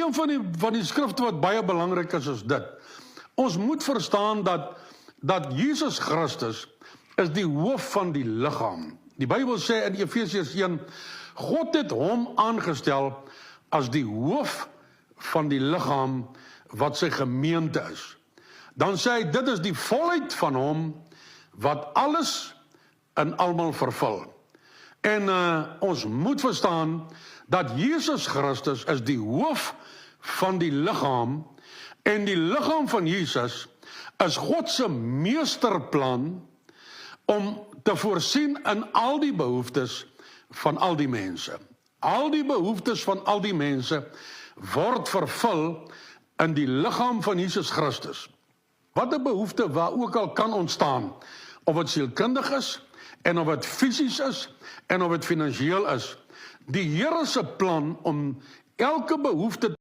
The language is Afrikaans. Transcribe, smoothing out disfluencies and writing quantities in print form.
een van die skrifte wat baie belangrik is dit. Ons moet verstaan dat Jesus Christus is die hoof van die liggaam. Die Bybel sê in Efesiërs 1, God het hom aangestel as die hoof van die liggaam wat sy gemeente is. Dan sê hy, dit is die volheid van hom wat alles in almal vervul. En ons moet verstaan dat Jesus Christus is die hoof van die liggaam, en die liggaam van Jesus is God se meesterplan om te voorsien in al die behoeftes van al die mense. Al die behoeftes van al die mense word vervul in die liggaam van Jesus Christus. Wat 'n behoefte waar ook al kan ontstaan, of dit sielkundig is, en of dit fisies is, en of dit finansiëel is, die Here se plan om elke behoefte